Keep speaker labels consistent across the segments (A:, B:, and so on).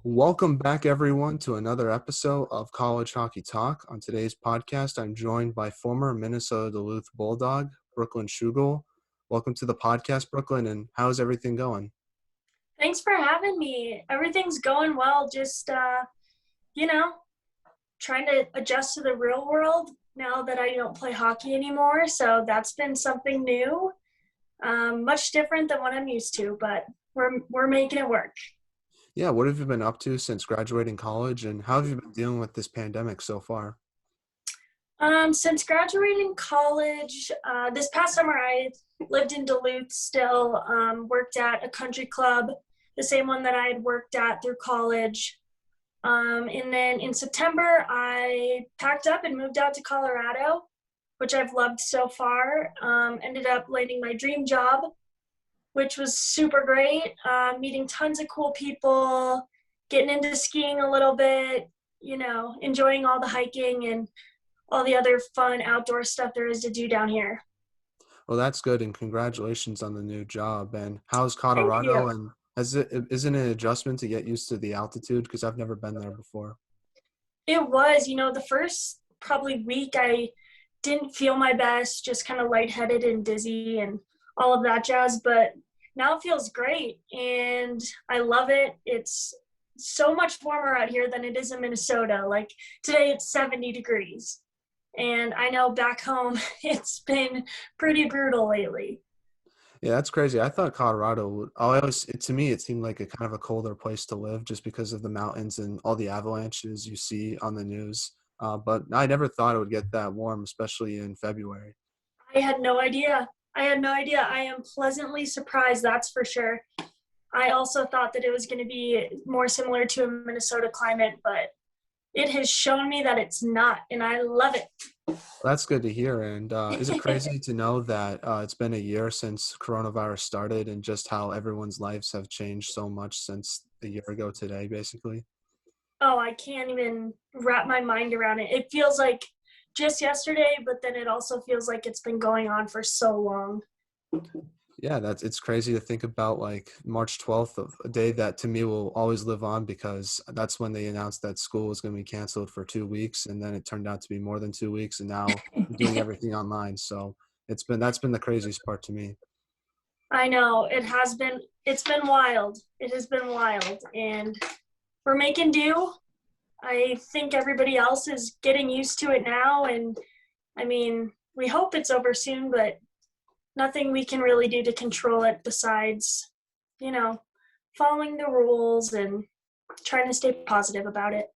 A: Welcome back, everyone, to another episode of College Hockey Talk. On today's podcast, I'm joined by former Minnesota Duluth Bulldog, Brooklynn Schugel. Welcome to the podcast, Brooklyn, and how's everything going?
B: Thanks for having me. Everything's going well. Just, you know, trying to adjust to the real world now that I don't play hockey anymore. So that's been something new, much different than what I'm used to, but we're making it work.
A: Yeah, what have you been up to since graduating college, and how have you been dealing with this pandemic so far?
B: Since graduating college, this past summer I lived in Duluth still, worked at a country club, the same one that I had worked at through college. And then in September, I packed up and moved out to Colorado, which I've loved so far. Ended up landing my dream job, which was super great. Meeting tons of cool people, getting into skiing a little bit, enjoying all the hiking and all the other fun outdoor stuff there is to do down here.
A: Well, that's good, and congratulations on the new job. And how's
B: Thank
A: Colorado,
B: you.
A: and isn't it an adjustment to get used to the altitude? Because I've never been there before.
B: It was, the first probably week I didn't feel my best, just kind of lightheaded and dizzy and all of that jazz. But now it feels great and I love it. It's so much warmer out here than it is in Minnesota. Like today it's 70 degrees. And I know back home it's been pretty brutal lately.
A: Yeah, that's crazy. I thought Colorado would, to me, it seemed like a kind of a colder place to live just because of the mountains and all the avalanches you see on the news. But I never thought it would get that warm, especially in February.
B: I had no idea. I had no idea. I am pleasantly surprised, that's for sure. I also thought that it was going to be more similar to a Minnesota climate, but it has shown me that it's not, and I love it.
A: That's good to hear. And is it crazy to know that it's been a year since coronavirus started and just how everyone's lives have changed so much since a year ago today, basically?
B: Oh, I can't even wrap my mind around it. It feels like just yesterday, but then it also feels like it's been going on for so long.
A: Yeah, it's crazy to think about, like March 12th, of a day that to me will always live on because that's when they announced that school was going to be canceled for 2 weeks, and then it turned out to be more than 2 weeks, and now we're doing everything online. So that's been the craziest part to me.
B: I know it's been wild. It has been wild, and we're making do. I think everybody else is getting used to it now, and I mean, we hope it's over soon, but nothing we can really do to control it besides, you know, following the rules and trying to stay positive about it.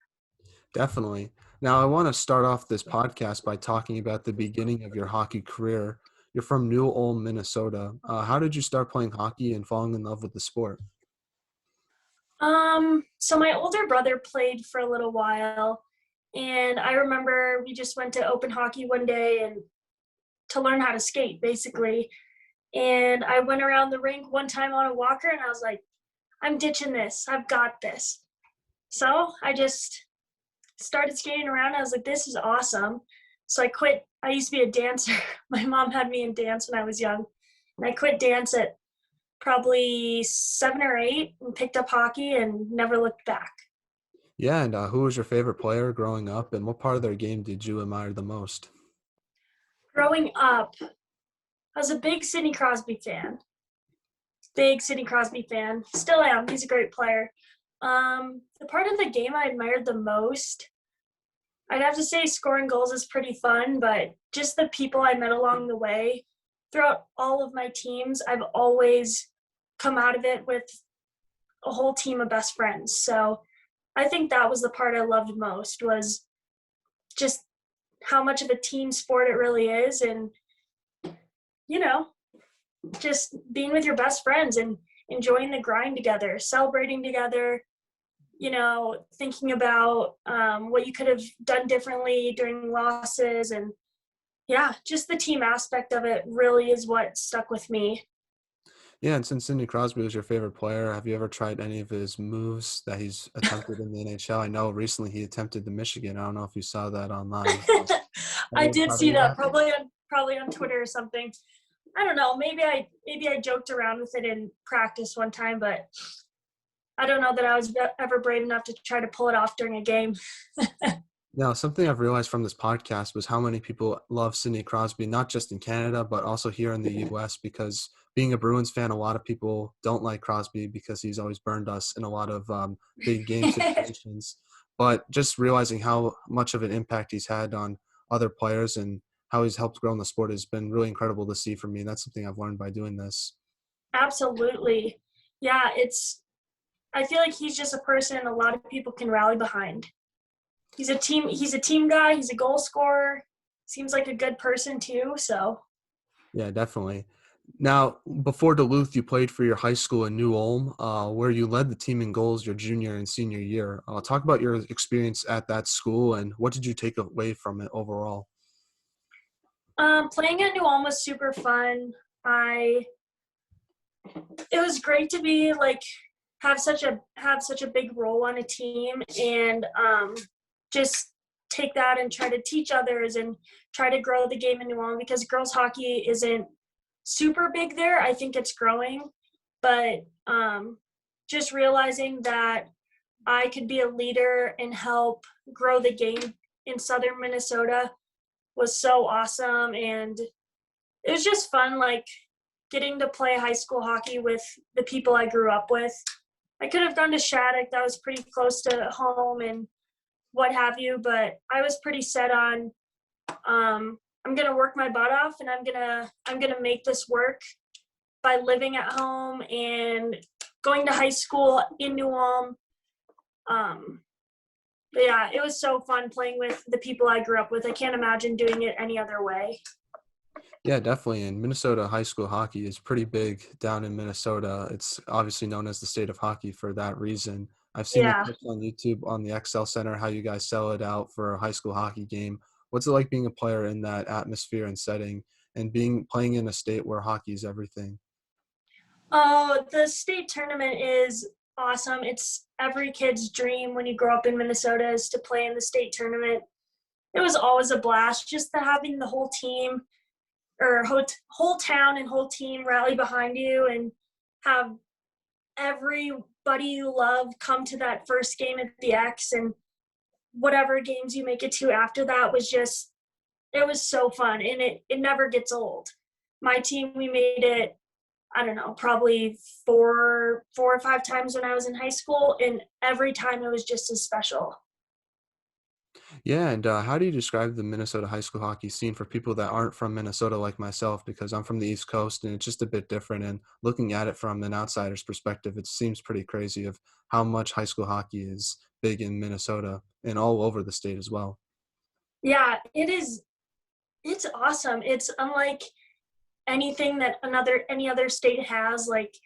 A: Definitely. Now, I want to start off this podcast by talking about the beginning of your hockey career. You're from New Ulm, Minnesota. How did you start playing hockey and falling in love with the sport?
B: So my older brother played for a little while, and I remember we just went to open hockey one day and to learn how to skate, basically. And I went around the rink one time on a walker, and I was like, I'm ditching this. I've got this. So I just started skating around. I was like, this is awesome. So I quit. I used to be a dancer. My mom had me in dance when I was young. And I quit dance at probably 7 or 8 and picked up hockey and never looked back.
A: Yeah, and who was your favorite player growing up, and what part of their game did you admire the most?
B: Growing up, I was a big Sidney Crosby fan. Big Sidney Crosby fan. Still am. He's a great player. The part of the game I admired the most, I'd have to say scoring goals is pretty fun, but just the people I met along the way. Throughout all of my teams, I've always come out of it with a whole team of best friends. So I think that was the part I loved most, was just how much of a team sport it really is, and you know, just being with your best friends and enjoying the grind together, celebrating together, thinking about what you could have done differently during losses. And yeah, just the team aspect of it really is what stuck with me.
A: Yeah, and since Sidney Crosby was your favorite player, have you ever tried any of his moves that he's attempted in the NHL? I know recently he attempted the Michigan. I don't know if you saw that online. Have
B: I
A: you ever
B: did
A: tried
B: see
A: any of
B: that
A: that?
B: probably on Twitter or something. I don't know. Maybe I joked around with it in practice one time, but I don't know that I was ever brave enough to try to pull it off during a game.
A: Now, something I've realized from this podcast was how many people love Sidney Crosby, not just in Canada, but also here in the US, because being a Bruins fan, a lot of people don't like Crosby because he's always burned us in a lot of big game situations. But just realizing how much of an impact he's had on other players and how he's helped grow in the sport has been really incredible to see for me. And that's something I've learned by doing this.
B: Absolutely. Yeah, I feel like he's just a person a lot of people can rally behind. He's a team guy, he's a goal scorer. Seems like a good person too, so
A: Yeah, definitely. Now, before Duluth, you played for your high school in New Ulm, where you led the team in goals your junior and senior year. Talk about your experience at that school and what did you take away from it overall?
B: playing at New Ulm was super fun. I it was great to be like have such a big role on a team and just take that and try to teach others and try to grow the game in New Ulm because girls hockey isn't super big there. I think it's growing, but just realizing that I could be a leader and help grow the game in southern Minnesota was so awesome. And it was just fun, like getting to play high school hockey with the people I grew up with. I could have gone to Shattuck, that was pretty close to home and what have you, but I was pretty set on I'm gonna work my butt off and I'm gonna make this work by living at home and going to high school in New Ulm. But yeah, it was so fun playing with the people I grew up with. I can't imagine doing it any other way.
A: Yeah, definitely. And Minnesota high school hockey is pretty big down in Minnesota. It's obviously known as the state of hockey for that reason. I've seen the
B: Yeah.
A: clips on YouTube on the XL Center, how you guys sell it out for a high school hockey game. What's it like being a player in that atmosphere and setting and playing in a state where hockey is everything?
B: Oh, the state tournament is awesome. It's every kid's dream when you grow up in Minnesota is to play in the state tournament. It was always a blast just to having the whole team or whole town and whole team rally behind you and have everybody you love come to that first game at the X and whatever games you make it to after that was just it was so fun and it never gets old. My team, we made it, I don't know, probably four or five times when I was in high school, and every time it was just as special.
A: Yeah, and how do you describe the Minnesota high school hockey scene for people that aren't from Minnesota like myself? Because I'm from the East Coast and it's just a bit different. And looking at it from an outsider's perspective, it seems pretty crazy of how much high school hockey is big in Minnesota and all over the state as well.
B: Yeah, it is. It's awesome. It's unlike anything that any other state has. Like,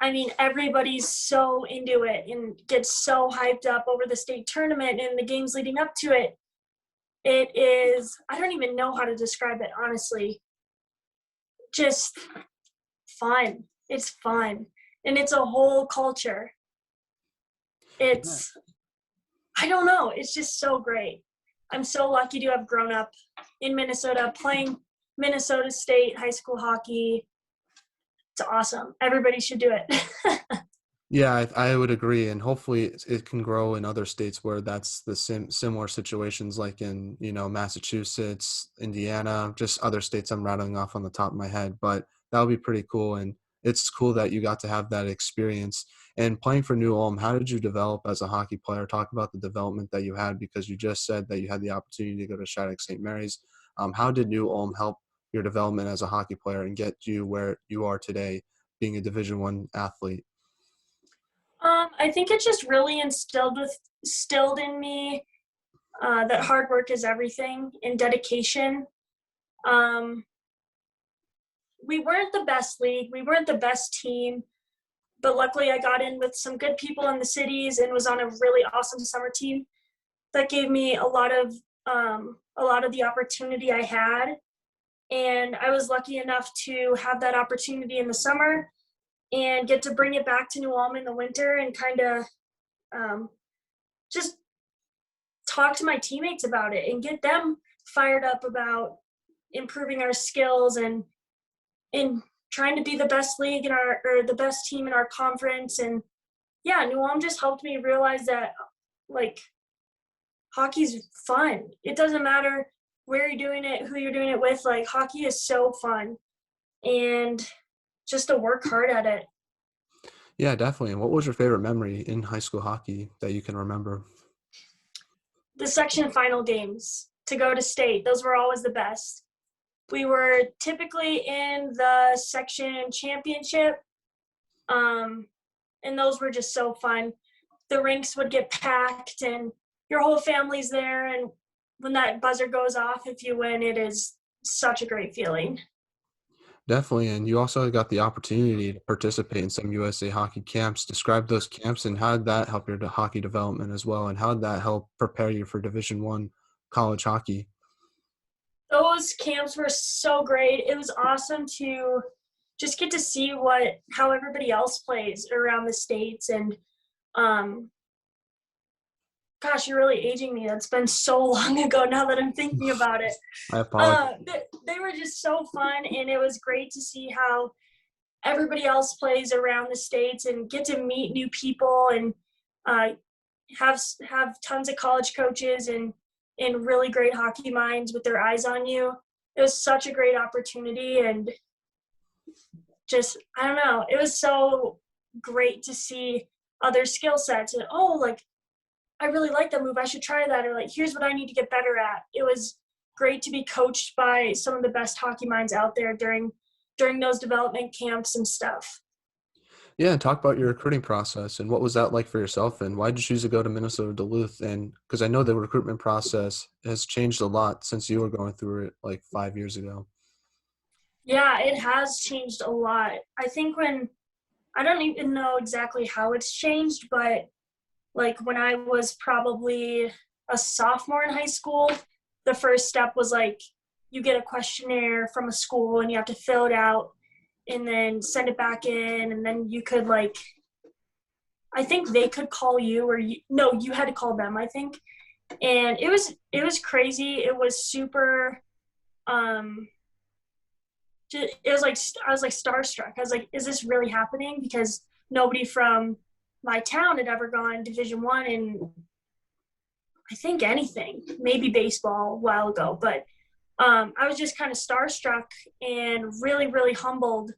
B: I mean, everybody's so into it and gets so hyped up over the state tournament and the games leading up to it. It is, I don't even know how to describe it, honestly. Just fun. It's fun. And it's a whole culture.
A: Yeah.
B: It's, I don't know, it's just so great. I'm so lucky to have grown up in Minnesota playing Minnesota State high school hockey. It's awesome. Everybody should do it.
A: Yeah, I would agree, and hopefully it can grow in other states where that's the similar situations, like in Massachusetts, Indiana, just other states I'm rattling off on the top of my head. But that would be pretty cool, and it's cool that you got to have that experience. And playing for New Ulm, how did you develop as a hockey player? Talk about the development that you had because you just said that you had the opportunity to go to Shattuck St. Mary's. How did New Ulm help your development as a hockey player and get you where you are today, being a Division I athlete?
B: I think it just really instilled in me that hard work is everything and dedication. Um, we weren't the best league, we weren't the best team, but luckily I got in with some good people in the cities and was on a really awesome summer team that gave me a lot of the opportunity I had. And I was lucky enough to have that opportunity in the summer and get to bring it back to New Ulm in the winter and kind of um, just talk to my teammates about it and get them fired up about improving our skills and in trying to be the best league in our or the best team in our conference and yeah, New Ulm just helped me realize that, like, hockey's fun. It doesn't matter where you're doing it, who you're doing it with. Like, hockey is so fun, and just to work hard at it.
A: Yeah, definitely. And what was your favorite memory in high school hockey that you can remember?
B: The section final games to go to state, those were always the best. We were typically in the section championship, um, and those were just so fun. The rinks would get packed, and your whole family's there. And when that buzzer goes off, if you win, it is such a great feeling.
A: Definitely. And you also got the opportunity to participate in some USA hockey camps. Describe those camps and how did that help your hockey development as well? And how did that help prepare you for Division I college hockey?
B: Those camps were so great. It was awesome to just get to see how everybody else plays around the states. And um, gosh, you're really aging me. That's been so long ago now that I'm thinking about it.
A: I apologize.
B: They were just so fun, and it was great to see how everybody else plays around the states and get to meet new people and uh, have tons of college coaches and really great hockey minds with their eyes on you. It was such a great opportunity, and just I don't know, it was so great to see other skill sets and like I really like that move. I should try that, or like here's what I need to get better at. It was great to be coached by some of the best hockey minds out there during those development camps and stuff.
A: Yeah, and talk about your recruiting process and what was that like for yourself and why did you choose to go to Minnesota Duluth? And because I know the recruitment process has changed a lot since you were going through it like 5 years ago.
B: Yeah, it has changed a lot. I think I don't even know exactly how it's changed, but like when I was probably a sophomore in high school, the first step was like you get a questionnaire from a school and you have to fill it out and then send it back in, and then you could like I think they could call you, or no, you had to call them, I think. And it was crazy. It was super um it was like I was like starstruck. I was like, is this really happening? Because nobody from my town had ever gone Division I in I think anything, maybe baseball a while ago. But I was just kind of starstruck and really, really humbled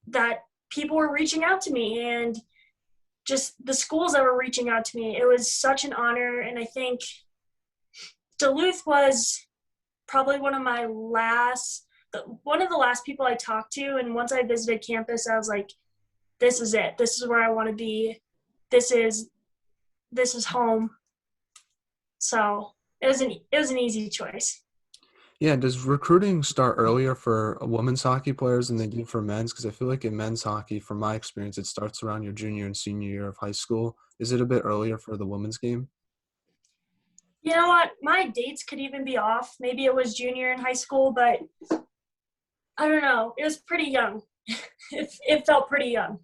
B: that people were reaching out to me, and just the schools that were reaching out to me. It was such an honor. And I think Duluth was probably one of the last people I talked to. And once I visited campus, I was like, this is it. This is where I want to be. This is home. So it was an easy choice.
A: Yeah, does recruiting start earlier for women's hockey players than they do for men's? Because I feel like in men's hockey, from my experience, it starts around your junior and senior year of high school. Is it a bit earlier for the women's game?
B: You know what? My dates could even be off. Maybe it was junior in high school, but I don't know. It was pretty young. It felt pretty young.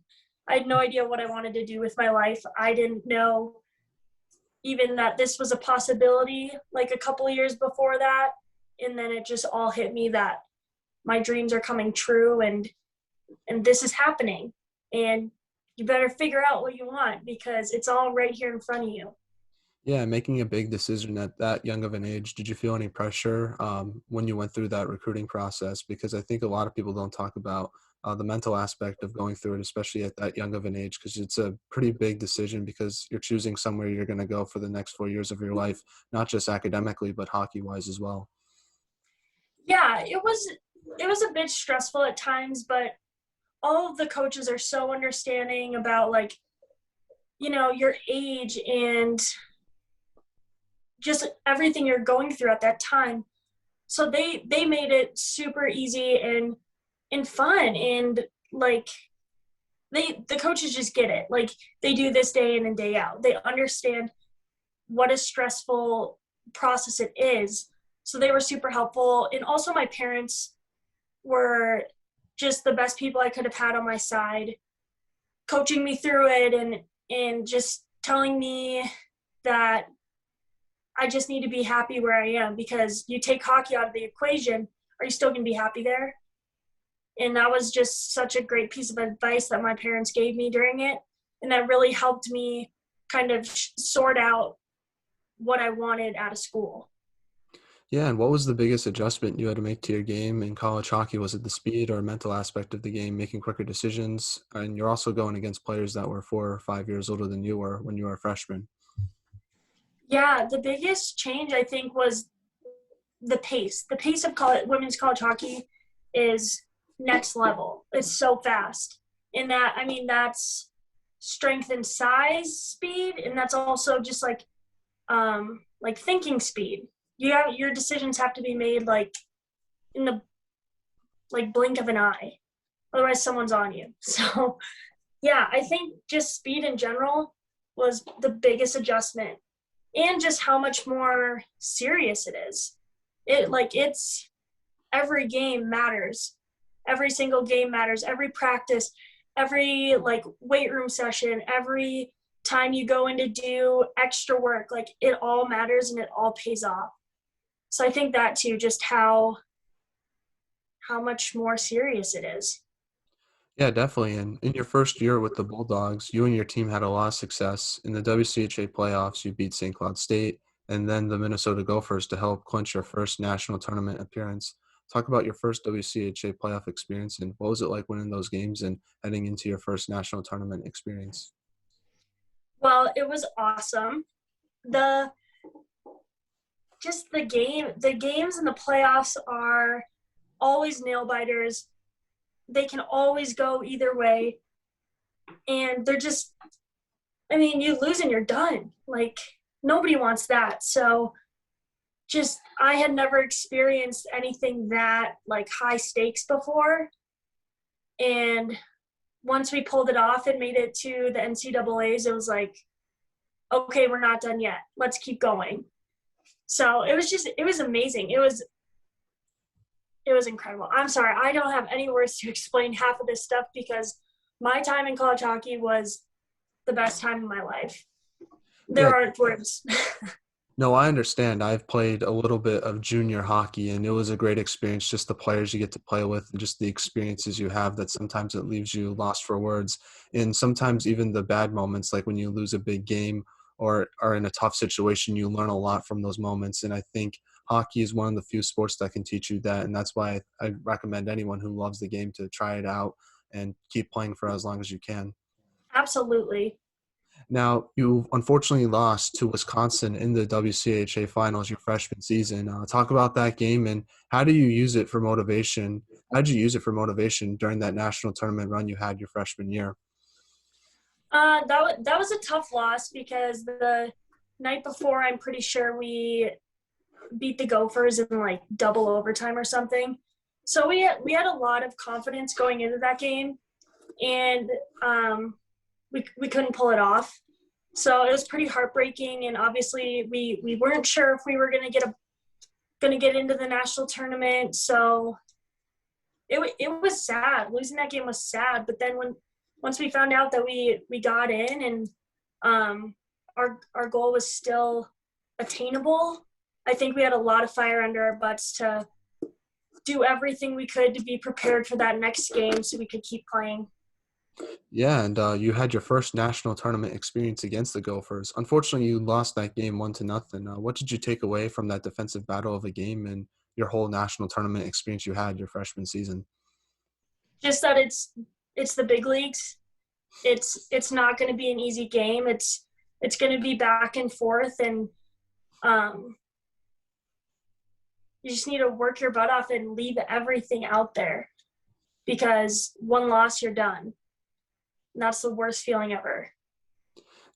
B: I had no idea what I wanted to do with my life. I didn't know even that this was a possibility like a couple of years before that. And then it just all hit me that my dreams are coming true, and this is happening. And you better figure out what you want because it's all right here in front of you.
A: Yeah, making a big decision at that young of an age. Did you feel any pressure when you went through that recruiting process? Because I think a lot of people don't talk about the mental aspect of going through it, especially at that young of an age, because it's a pretty big decision because you're choosing somewhere you're going to go for the next 4 years of your life, not just academically, but hockey-wise as well.
B: Yeah, it was a bit stressful at times, but all of the coaches are so understanding about like, your age and just everything you're going through at that time. So they made it super easy and fun, and like the coaches just get it. Like they do this day in and day out. They understand what a stressful process it is. So they were super helpful. And also my parents were just the best people I could have had on my side, coaching me through it and just telling me that I just need to be happy where I am, because you take hockey out of the equation, are you still going to be happy there? And that was just such a great piece of advice that my parents gave me during it. And that really helped me kind of sort out what I wanted out of school.
A: Yeah, and what was the biggest adjustment you had to make to your game in college hockey? Was it the speed or mental aspect of the game, making quicker decisions? And you're also going against players that were 4 or 5 years older than you were when you were a freshman.
B: Yeah, the biggest change I think was the pace. The pace of women's college hockey is next level. It's so fast. In that, I mean, that's strength and size speed, and that's also just like thinking speed. Your decisions have to be made like in the like blink of an eye. Otherwise someone's on you. So yeah, I think just speed in general was the biggest adjustment, and just how much more serious it is. It's every game matters. Every single game matters. Every practice, every like weight room session, every time you go in to do extra work, like it all matters and it all pays off. So I think that too, just how much more serious it is.
A: Yeah, definitely. And in your first year with the Bulldogs, you and your team had a lot of success. In the WCHA playoffs, you beat St. Cloud State and then the Minnesota Gophers to help clinch your first national tournament appearance. Talk about your first WCHA playoff experience and what was it like winning those games and heading into your first national tournament experience?
B: Well, it was awesome. The just the games in the playoffs are always nail biters. They can always go either way. And they're just, I mean, you lose and you're done. Like, nobody wants that. So, just, I had never experienced anything that, like, high stakes before. And once we pulled it off and made it to the NCAAs, it was like, okay, we're not done yet. Let's keep going. So, it was amazing. It was incredible. I'm sorry, I don't have any words to explain half of this stuff because my time in college hockey was the best time of my life. There
A: Yeah,
B: aren't words.
A: no, I understand. I've played a little bit of junior hockey, and it was a great experience. Just the players you get to play with, and just the experiences you have. That sometimes it leaves you lost for words, and sometimes even the bad moments, like when you lose a big game or are in a tough situation, you learn a lot from those moments. And I think hockey is one of the few sports that can teach you that, and that's why I recommend anyone who loves the game to try it out and keep playing for as long as you can.
B: Absolutely.
A: Now, you unfortunately lost to Wisconsin in the WCHA finals your freshman season. Talk about that game and how do you use it for motivation? How did you use it for motivation during that national tournament run you had your freshman year?
B: That was a tough loss because the night before, I'm pretty sure we beat the Gophers in like double overtime or something. So we had a lot of confidence going into that game, and we couldn't pull it off. So it was pretty heartbreaking, and obviously we weren't sure if we were gonna get into the national tournament. So it was sad. Losing that game was sad. But then once we found out that we got in and our goal was still attainable, I think we had a lot of fire under our butts to do everything we could to be prepared for that next game so we could keep playing.
A: Yeah, and you had your first national tournament experience against the Gophers. Unfortunately, you lost that game 1-0. What did you take away from that defensive battle of a game and your whole national tournament experience you had your freshman season?
B: Just that it's the big leagues. It's not going to be an easy game. It's going to be back and forth, and um, you just need to work your butt off and leave everything out there because one loss, you're done. And that's the worst feeling ever.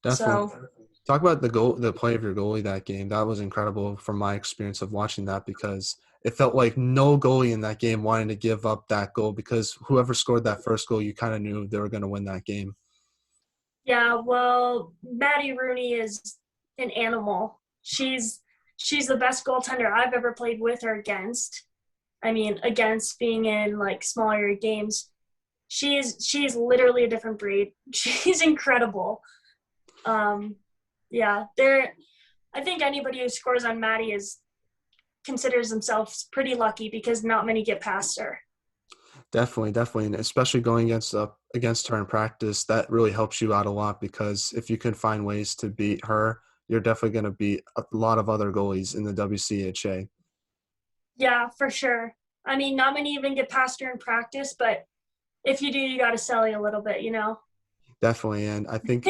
A: Definitely.
B: So
A: Talk about the play of your goalie that game. That was incredible from my experience of watching that because it felt like no goalie in that game wanted to give up that goal because whoever scored that first goal, you kind of knew they were going to win that game.
B: yeah, well, Maddie Rooney is an animal. She's the best goaltender I've ever played with or against. I mean, against being in like smaller games. She's literally a different breed. She's incredible. Um, yeah, there. I think anybody who scores on Maddie is considers themselves pretty lucky because not many get past her.
A: Definitely, definitely, and especially going against against her in practice, that really helps you out a lot because if you can find ways to beat her, you're definitely going to beat a lot of other goalies in the WCHA.
B: Yeah, for sure. I mean, not many even get past her in practice, but if you do, you got to sell you a little bit, you know?
A: Definitely, and I think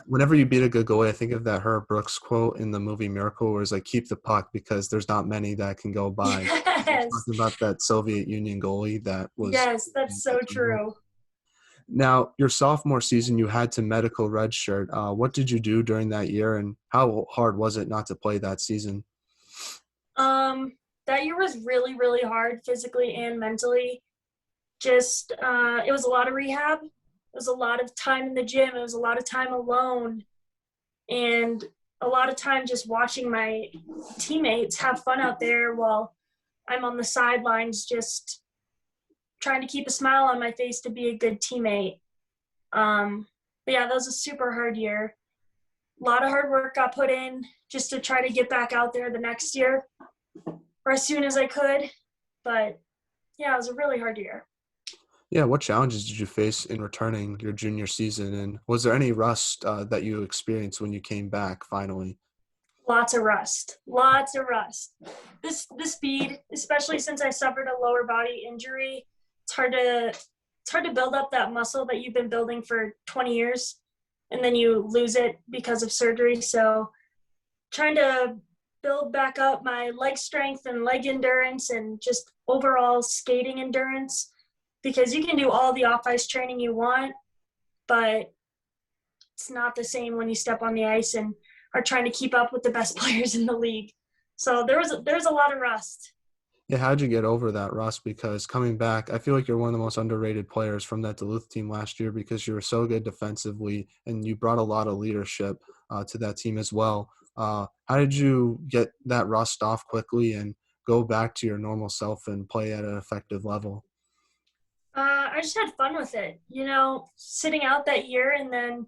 A: whenever you beat a good goalie, I think of that Herb Brooks quote in the movie Miracle, where it's like, "Keep the puck because there's not many that can go by."
B: Yes.
A: Talking about that Soviet Union goalie that was.
B: Yes, that's so true.
A: Now, your sophomore season, you had to medical redshirt. What did you do during that year, and how hard was it not to play that season?
B: That year was really, really hard physically and mentally. Just, it was a lot of rehab. It was a lot of time in the gym. It was a lot of time alone. And a lot of time just watching my teammates have fun out there while I'm on the sidelines just trying to keep a smile on my face to be a good teammate. But yeah, that was a super hard year. A lot of hard work got put in just to try to get back out there the next year or as soon as I could. But yeah, it was a really hard year.
A: Yeah, what challenges did you face in returning your junior season, and was there any rust that you experienced when you came back finally?
B: Lots of rust. Lots of rust. The speed, especially since I suffered a lower body injury, it's hard to build up that muscle that you've been building for 20 years and then you lose it because of surgery. So trying to build back up my leg strength and leg endurance and just overall skating endurance, because you can do all the off ice training you want, but it's not the same when you step on the ice and are trying to keep up with the best players in the league. So there's a lot of rust.
A: Yeah, how'd you get over that rust? Because coming back, I feel like you're one of the most underrated players from that Duluth team last year because you were so good defensively and you brought a lot of leadership to that team as well. How did you get that rust off quickly and go back to your normal self and play at an effective level?
B: I just had fun with it, sitting out that year and then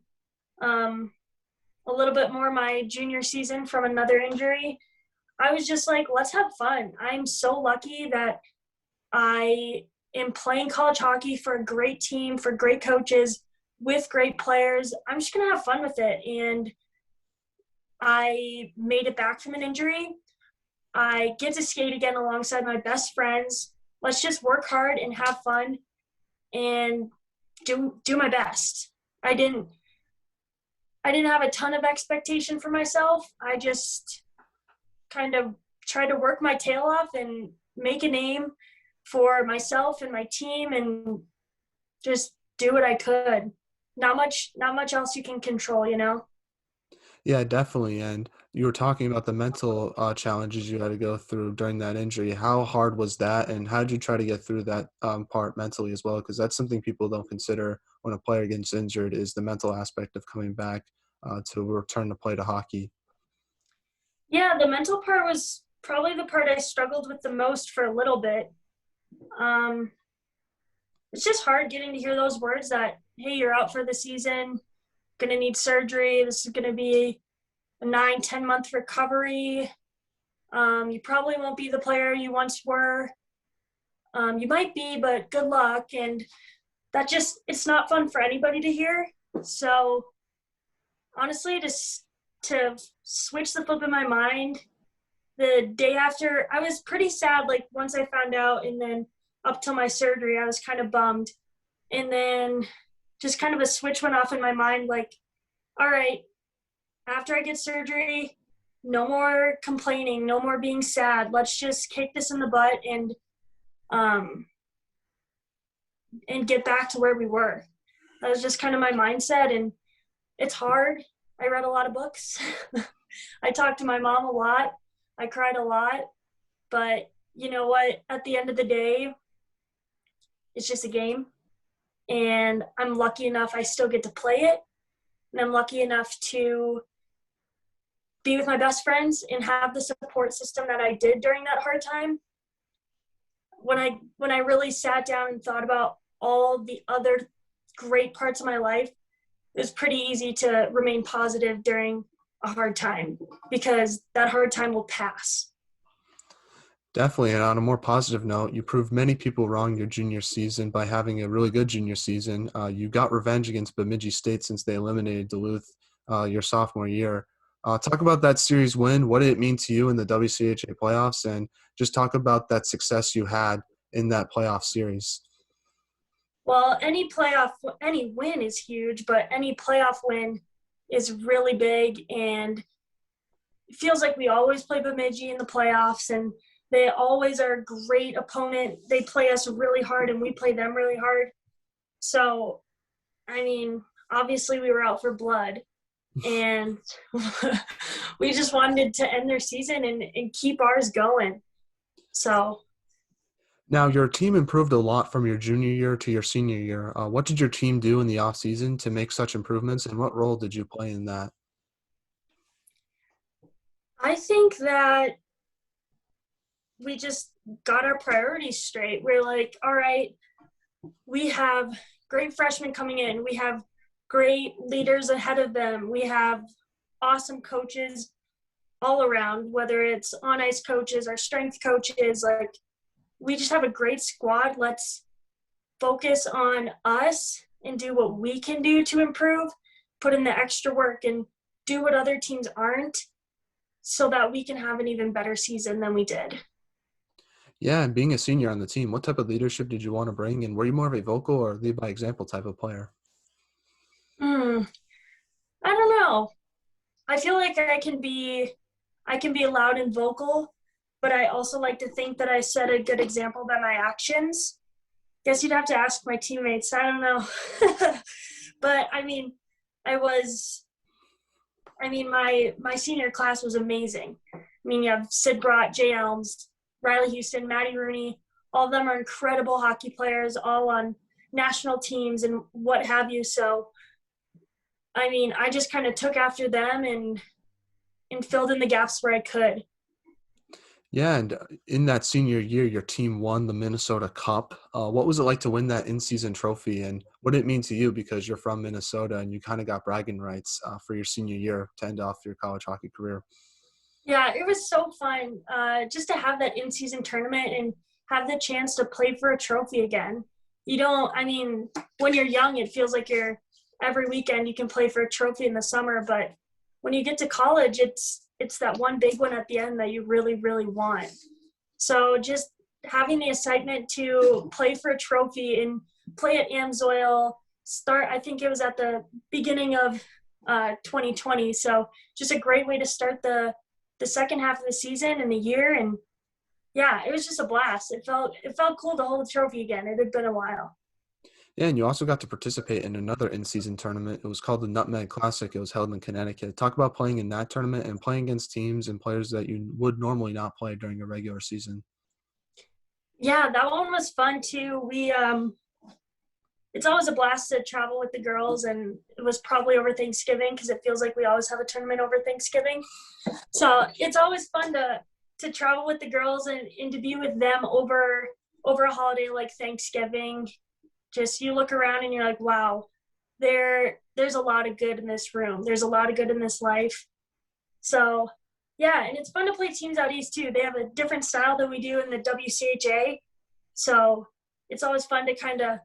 B: um, a little bit more my junior season from another injury. I was just like, let's have fun. I'm so lucky that I am playing college hockey for a great team, for great coaches, with great players. I'm just going to have fun with it. And I made it back from an injury. I get to skate again alongside my best friends. Let's just work hard and have fun and do my best. I didn't have a ton of expectation for myself. I just kind of tried to work my tail off and make a name for myself and my team and just do what I could. Not much else you can control.
A: Yeah, definitely. And you were talking about the mental challenges you had to go through during that injury. How hard was that, and how did you try to get through that part mentally as well? Because that's something people don't consider when a player gets injured is the mental aspect of coming back to return to play to hockey.
B: Yeah, the mental part was probably the part I struggled with the most for a little bit. Um, it's just hard getting to hear those words that, hey, you're out for the season, gonna need surgery. This is gonna be a 9-10 month recovery. You probably won't be the player you once were. You might be, but good luck. And it's not fun for anybody to hear. So honestly, just to switch the flip in my mind, the day after, I was pretty sad, like once I found out, and then up till my surgery, I was kind of bummed. And then just kind of a switch went off in my mind, like, all right, after I get surgery, no more complaining, no more being sad. Let's just kick this in the butt um and get back to where we were. That was just kind of my mindset, and it's hard. I read a lot of books. I talked to my mom a lot. I cried a lot, but you know what? At the end of the day, it's just a game, and I'm lucky enough I still get to play it, and I'm lucky enough to be with my best friends and have the support system that I did during that hard time. When I really sat down and thought about all the other great parts of my life, it was pretty easy to remain positive during a hard time because that hard time will pass.
A: Definitely. And on a more positive note, you proved many people wrong your junior season by having a really good junior season. You got revenge against Bemidji State since they eliminated Duluth your sophomore year. Talk about that series win. What did it mean to you in the WCHA playoffs? And just talk about that success you had in that playoff series.
B: Well, any win is huge, but any playoff win is really big. And it feels like we always play Bemidji in the playoffs, and they always are a great opponent. They play us really hard, and we play them really hard. So, I mean, obviously we were out for blood, and we just wanted to end their season and keep ours going. So,
A: Now, your team improved a lot from your junior year to your senior year. What did your team do in the offseason to make such improvements, and what role did you play in that?
B: I think that we just got our priorities straight. We're like, all right, we have great freshmen coming in. We have great leaders ahead of them. We have awesome coaches all around, whether it's on ice coaches or strength coaches. Like, we just have a great squad. Let's focus on us and do what we can do to improve, put in the extra work and do what other teams aren't, so that we can have an even better season than we did.
A: Yeah, and being a senior on the team, what type of leadership did you want to bring? And were you more of a vocal or lead by example type of player?
B: I don't know. I feel like I can be loud and vocal, but I also like to think that I set a good example by my actions. Guess you'd have to ask my teammates. I don't know. But I mean, I was I mean, my senior class was amazing. I mean, you have Sid Brott, Jay Elms, Riley Houston, Maddie Rooney. All of them are incredible hockey players, all on national teams and what have you. So, I mean, I just kind of took after them and filled in the gaps where I could.
A: Yeah, and in that senior year, your team won the Minnesota Cup. What was it like to win that in-season trophy, and what did it mean to you because you're from Minnesota and you kind of got bragging rights for your senior year to end off your college hockey career?
B: Yeah, it was so fun just to have that in-season tournament and have the chance to play for a trophy again. You don't, I mean, when you're young, it feels like you're every weekend you can play for a trophy in the summer, but when you get to college, it's that one big one at the end that you really, really want. So just having the excitement to play for a trophy and play at Amsoil, start, I think it was at the beginning of 2020. So just a great way to start the second half of the season and the year. And yeah, it was just a blast. It felt cool to hold the trophy again. It had been a while.
A: Yeah, and you also got to participate in another in-season tournament. It was called the Nutmeg Classic. It was held in Connecticut. Talk about playing in that tournament and playing against teams and players that you would normally not play during a regular season.
B: Yeah, that one was fun too. We it's always a blast to travel with the girls, and it was probably over Thanksgiving because it feels like we always have a tournament over Thanksgiving. So it's always fun to travel with the girls and to be with them over a holiday like Thanksgiving. Just you look around and you're like, wow, there's a lot of good in this room. There's a lot of good in this life. So yeah, and it's fun to play teams out east too. They have a different style than we do in the WCHA. So it's always fun to kind of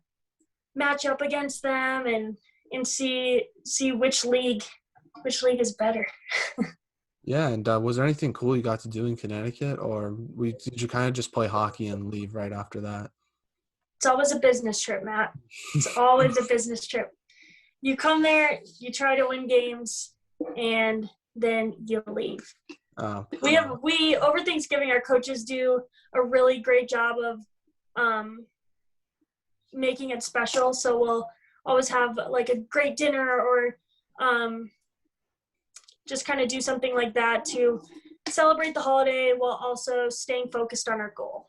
B: match up against them and see which league is better.
A: Yeah, and was there anything cool you got to do in Connecticut, or did you kind of just play hockey and leave right after that?
B: It's always a business trip, Matt. It's always a business trip. You come there, you try to win games, and then you leave. We over Thanksgiving, our coaches do a really great job of making it special. So we'll always have like a great dinner or just kind of do something like that to celebrate the holiday while also staying focused on our goal.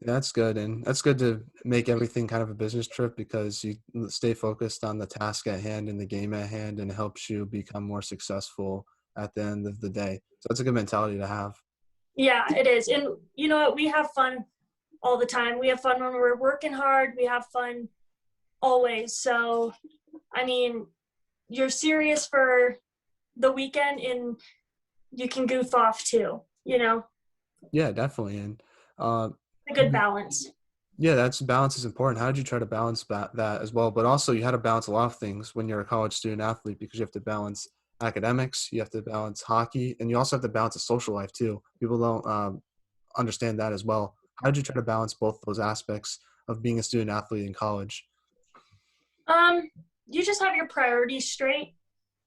A: That's good, and that's good to make everything kind of a business trip because you stay focused on the task at hand and the game at hand, and it helps you become more successful at the end of the day. So that's a good mentality to have.
B: Yeah, it is. And you know what? We have fun all the time. We have fun when we're working hard. We have fun always. So, I mean, you're serious for the weekend and you can goof off too, you know?
A: Yeah, definitely. And uh,
B: A good balance.
A: yeah, that's balance is important. How did you try to balance that as well? But also, you had to balance a lot of things when you're a college student athlete because you have to balance academics, you have to balance hockey, and you also have to balance a social life too. People don't understand that as well. How did you try to balance both those aspects of being a student athlete in college?
B: Um, you just have your priorities straight.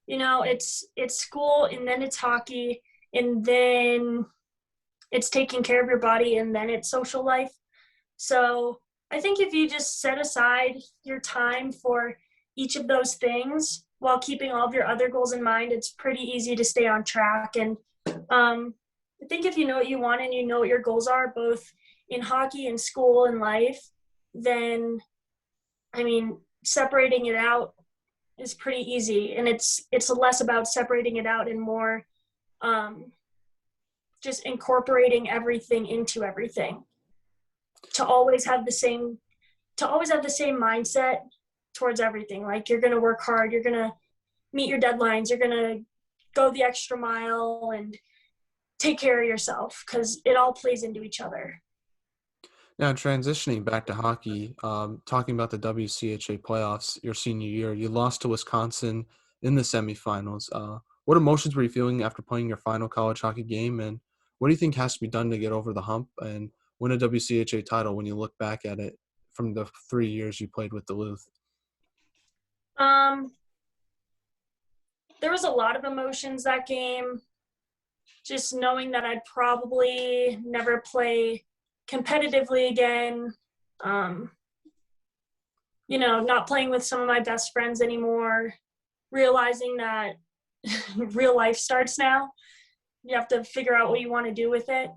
B: You know, it's school and then it's hockey and then it's taking care of your body and then it's social life. So I think if you just set aside your time for each of those things while keeping all of your other goals in mind, it's pretty easy to stay on track. And I think if you know what you want and you know what your goals are, both in hockey and school and life, then I mean, separating it out is pretty easy. And it's less about separating it out and more um, just incorporating everything into everything to always have the same mindset towards everything. Like you're gonna work hard, you're gonna meet your deadlines, you're gonna go the extra mile and take care of yourself because it all plays into each other.
A: Now, transitioning back to hockey, talking about the WCHA playoffs your senior year, you lost to Wisconsin in the semifinals. What emotions were you feeling after playing your final college hockey game, and what do you think has to be done to get over the hump and win a WCHA title when you look back at it from the 3 years you played with Duluth?
B: Um, there was a lot of emotions that game. Just knowing that I'd probably never play competitively again. Um, you know, not playing with some of my best friends anymore, realizing that real life starts now. You have to figure out what you want to do with it.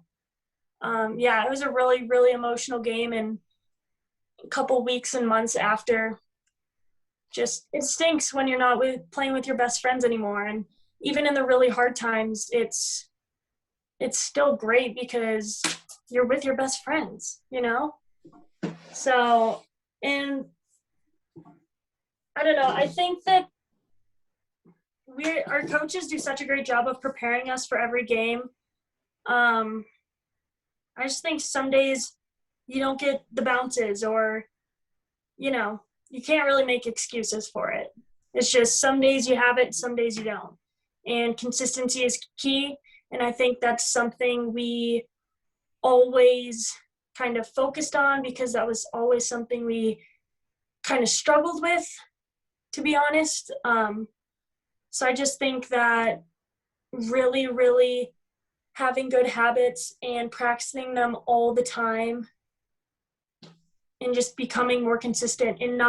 B: Yeah, it was a really, really emotional game. And a couple weeks and months after, just it stinks when you're not playing with your best friends anymore. And even in the really hard times, it's still great because you're with your best friends, you know? So, and I don't know, I think that our coaches do such a great job of preparing us for every game. Um, I just think some days you don't get the bounces or, you know, you can't really make excuses for it. It's just some days you have it, some days you don't. And consistency is key. And I think that's something we always kind of focused on because that was always something we kind of struggled with, to be honest. So I just think that really, really having good habits and practicing them all the time and just becoming more consistent and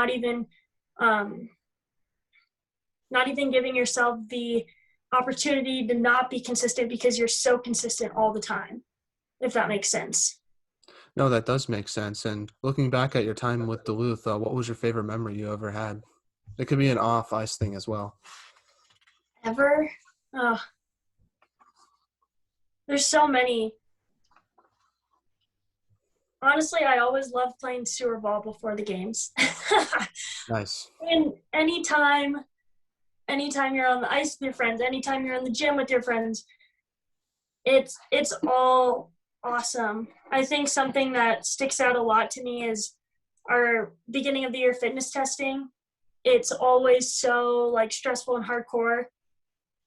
B: um, not even giving yourself the opportunity to not be consistent because you're so consistent all the time, if that makes sense.
A: No, that does make sense. And looking back at your time with Duluth, what was your favorite memory you ever had? It could be an off ice thing as well.
B: Ever? Oh, there's so many. Honestly, I always loved playing sewer ball before the games.
A: Nice.
B: And anytime you're on the ice with your friends, anytime you're in the gym with your friends, it's all awesome. I think something that sticks out a lot to me is our beginning of the year fitness testing. It's always so like stressful and hardcore,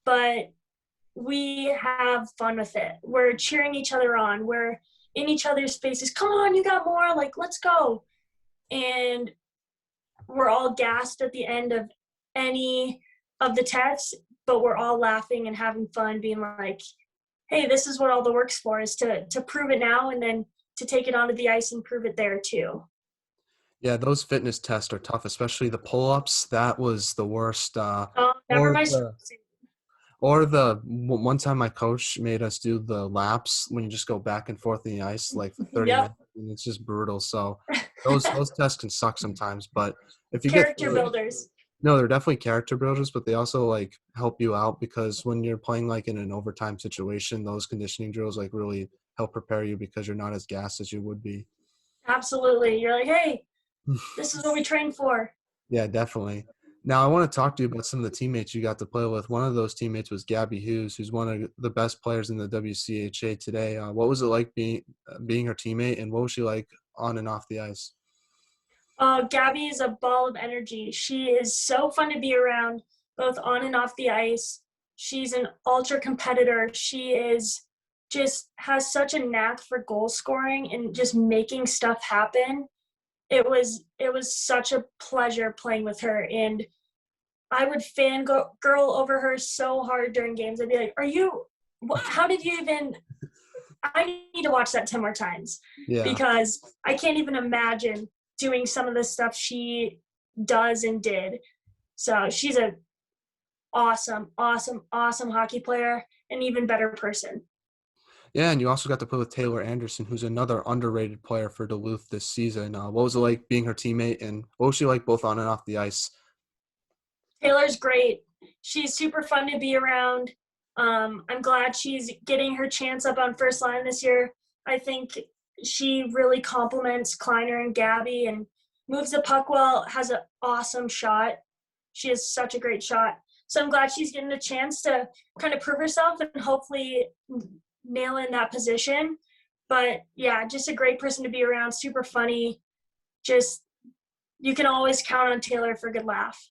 B: but we have fun with it. We're cheering each other on. We're in each other's faces. Come on, you got more. Like, let's go. And we're all gassed at the end of any of the tests, but we're all laughing and having fun, being like, hey, this is what all the work's for, is to prove it now and then to take it onto the ice and prove it there too.
A: Yeah, those fitness tests are tough, especially the pull-ups. That was the worst.
B: Never
A: Or
B: my
A: the one time my coach made us do the laps when you just go back and forth in the ice like for 30
B: Yep.
A: minutes, and it's just brutal. So those tests can suck sometimes, but if you get
B: Character
A: through it,
B: builders.
A: no, they're definitely character builders, but they also like help you out because when you're playing like in an overtime situation, those conditioning drills like really help prepare you because you're not as gassed as you would be.
B: Absolutely. You're like, hey, this is what we train for.
A: Yeah, definitely. Now, I want to talk to you about some of the teammates you got to play with. One of those teammates was Gabby Hughes, who's one of the best players in the WCHA today. What was it like being her teammate, and what was she like on and off the ice?
B: Gabby is a ball of energy. She is so fun to be around, both on and off the ice. She's an ultra competitor. She is just has such a knack for goal scoring and just making stuff happen. It was such a pleasure playing with her, and I would girl over her so hard during games. I'd be like, "Are you? How did you even?" I need to watch that 10 more times
A: Yeah.
B: because I can't even imagine doing some of the stuff she does and did. So she's a awesome, awesome, awesome hockey player, and even better person.
A: Yeah, and you also got to play with Taylor Anderson, who's another underrated player for Duluth this season. What was it like being her teammate, and what was she like both on and off the ice?
B: Taylor's great. She's super fun to be around. I'm glad she's getting her chance up on first line this year. I think she really complements Kleiner and Gabby and moves the puck well, has an awesome shot. She has such a great shot. So I'm glad she's getting a chance to kind of prove herself and hopefully nail in that position. But yeah, just a great person to be around, super funny. Just you can always count on Taylor for a good laugh.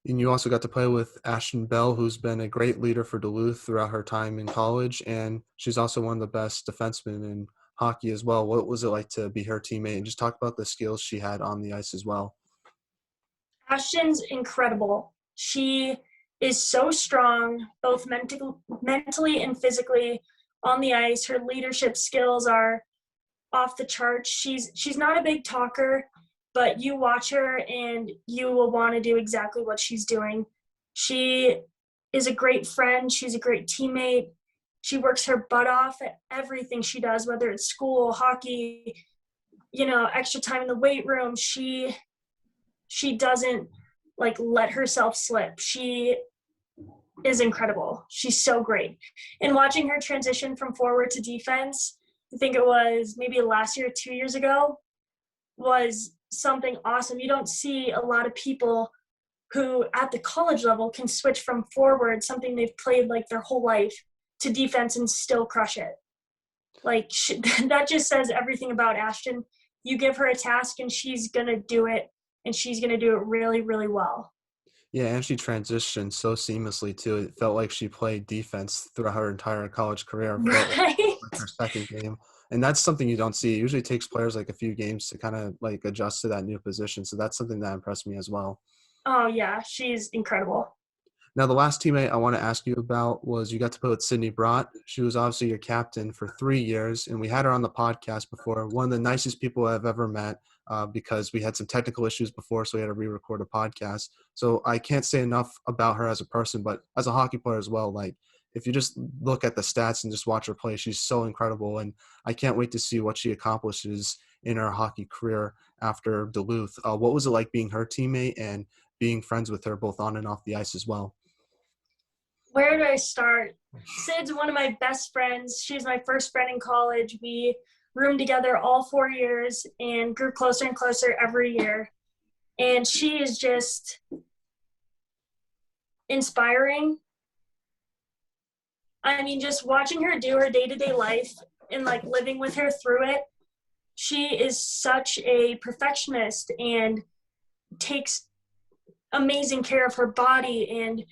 A: And you also got to play with Ashton Bell, who's been a great leader for Duluth throughout her time in college, and she's also one of the best defensemen in hockey as well. What was it like to be her teammate, and just talk about the skills she had on the ice as well?
B: Ashton's incredible. She is so strong, both mentally and physically on the ice. Her leadership skills are off the charts. She's not a big talker, but you watch her and you will want to do exactly what she's doing. She is a great friend. She's a great teammate. She works her butt off at everything she does, whether it's school, hockey, extra time in the weight room. She doesn't like let herself slip. She is incredible. She's so great. And watching her transition from forward to defense, I think it was maybe last year, 2 years ago, was something awesome. You don't see a lot of people who at the college level can switch from forward, something they've played like their whole life, to defense and still crush it. Like that just says everything about Ashton. You give her a task and she's going to do it, and she's going to do it really, really well.
A: Yeah, and she transitioned so seamlessly too. It felt like she played defense throughout her entire college career. It felt
B: Right?
A: like her second game. And that's something you don't see. It usually takes players like a few games to kind of like adjust to that new position. So that's something that impressed me as well.
B: Oh, yeah. She's incredible.
A: Now, the last teammate I want to ask you about was you got to play with Sydney Brott. She was obviously your captain for 3 years, and we had her on the podcast before. One of the nicest people I've ever met because we had some technical issues before, so we had to re-record a podcast. So I can't say enough about her as a person, but as a hockey player as well. Like, if you just look at the stats and just watch her play, she's so incredible, and I can't wait to see what she accomplishes in her hockey career after Duluth. What was it like being her teammate and being friends with her both on and off the ice as well?
B: Where do I start? Sid's one of my best friends. She's my first friend in college. We roomed together all 4 years and grew closer and closer every year. And she is just inspiring. I mean, just watching her do her day-to-day life and like living with her through it, she is such a perfectionist and takes amazing care of her body, and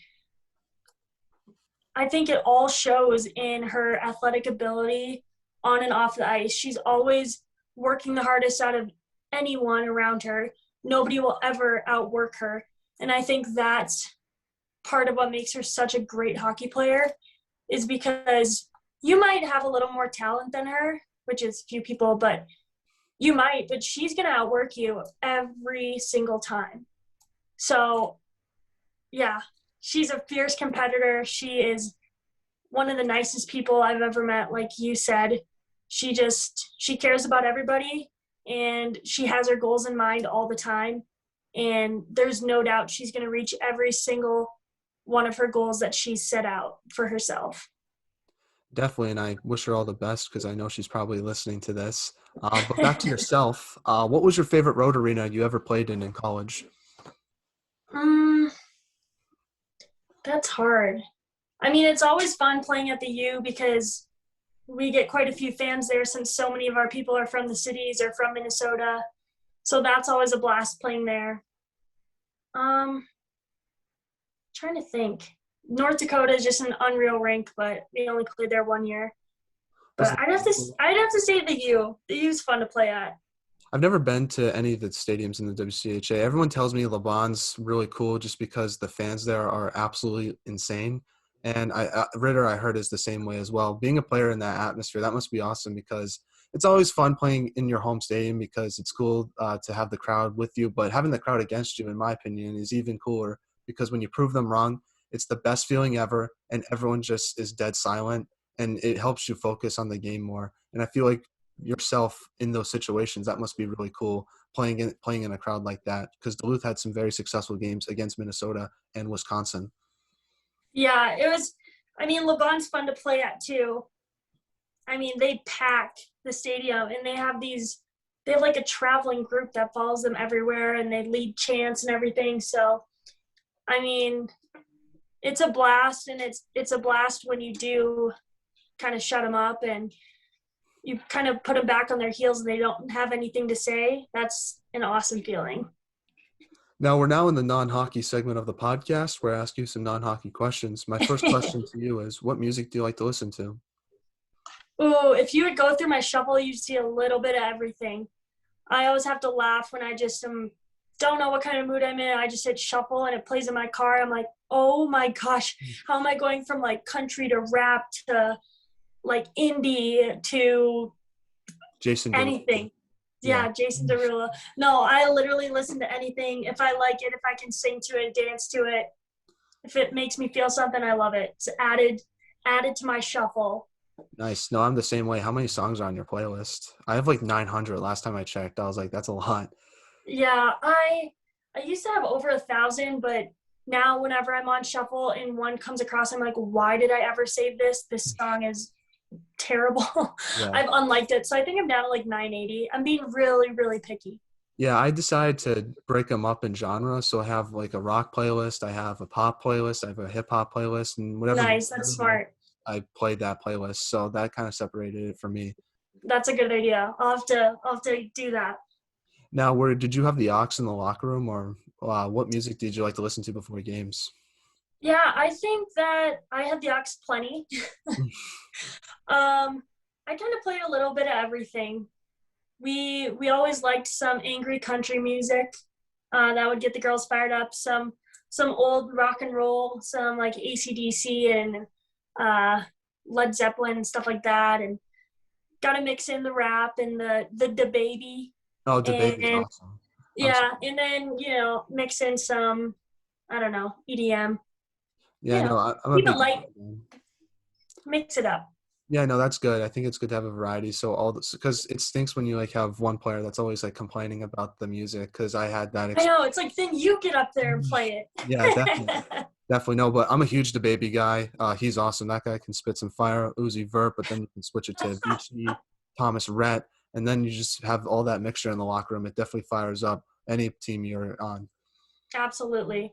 B: I think it all shows in her athletic ability on and off the ice. She's always working the hardest out of anyone around her. Nobody will ever outwork her. And I think that's part of what makes her such a great hockey player, is because you might have a little more talent than her, which is few people, but she's going to outwork you every single time. So, yeah, she's a fierce competitor. She is one of the nicest people I've ever met. Like you said, she cares about everybody, and she has her goals in mind all the time. And there's no doubt she's going to reach every single one of her goals that she's set out for herself.
A: Definitely, and I wish her all the best because I know she's probably listening to this. But back to yourself, what was your favorite road arena you ever played in college?
B: Mm, that's hard. I mean, it's always fun playing at the U because we get quite a few fans there since so many of our people are from the cities or from Minnesota. So that's always a blast playing there. Um, Trying to think. North Dakota is just an unreal rink, but we only played there 1 year.
A: That's
B: But I'd have to say the U. The U's fun to play at.
A: I've never been to any of the stadiums in the WCHA. Everyone tells me LeBron's really cool just because the fans there are absolutely insane. And Ritter, I heard, is the same way as well. Being a player in that atmosphere, that must be awesome because it's always fun playing in your home stadium because it's cool to have the crowd with you. But having the crowd against you, in my opinion, is even cooler because when you prove them wrong, it's the best feeling ever, and everyone just is dead silent, and it helps you focus on the game more. And I feel like yourself in those situations, that must be really cool playing in a crowd like that because Duluth had some very successful games against Minnesota and Wisconsin.
B: Yeah, it was. I mean, LeBron's fun to play at too. I mean, they pack the stadium and they have like a traveling group that follows them everywhere and they lead chants and everything. So, I mean, it's a blast, and it's a blast when you do kind of shut them up and you kind of put them back on their heels and they don't have anything to say. That's an awesome feeling.
A: Now we're now in the non-hockey segment of the podcast where I ask you some non-hockey questions. My first question to you is, what music do you like to listen to?
B: Ooh, if you would go through my shuffle, you'd see a little bit of everything. I always have to laugh when I just don't know what kind of mood I'm in. I just hit shuffle and it plays in my car. I'm like, oh my gosh, how am I going from like country to rap to like indie to
A: Jason Derulo.
B: anything?
A: Yeah.
B: Yeah, Jason Derulo. No, I literally listen to anything. If I like it, if I can sing to it, dance to it, if it makes me feel something, I love it. It's added to my shuffle.
A: Nice. No, I'm the same way. How many songs are on your playlist? I have like 900 last time I checked. I was like, that's a lot.
B: Yeah, I used to have over 1,000, but now whenever I'm on shuffle and one comes across, I'm like, why did I ever save this? This song is terrible.
A: Yeah.
B: I've unliked it, so I think I'm down to like 980. I'm being really, really picky.
A: Yeah, I decided to break them up in genre. So I have like a rock playlist, I have a pop playlist, I have a hip hop playlist, and whatever
B: Nice, that's smart.
A: I played that playlist. So that kind of separated it for me.
B: That's a good idea. I'll have to do that.
A: Now, where did you have the aux in the locker room, or what music did you like to listen to before games?
B: Yeah, I think that I had the aux plenty. I kind of played a little bit of everything. We always liked some angry country music that would get the girls fired up. Some old rock and roll, some like AC/DC and Led Zeppelin and stuff like that, and got to mix in the rap and the baby
A: Oh, debate is
B: and
A: awesome.
B: yeah, and then mix in some I don't know EDM.
A: Yeah, no, I'm a
B: Keep it
A: big
B: light, mix it up.
A: Yeah, no, that's good. I think it's good to have a variety. So all this, because it stinks when you like have one player that's always like complaining about the music. Because I had that.
B: I know, it's like then you get up there and play
A: Yeah, definitely,
B: it.
A: definitely no. But I'm a huge DeBaby guy. He's awesome. That guy can spit some fire, Uzi Vert, but then you can switch it to Avicii, Thomas Rhett, and then you just have all that mixture in the locker room. It definitely fires up any team you're on.
B: Absolutely.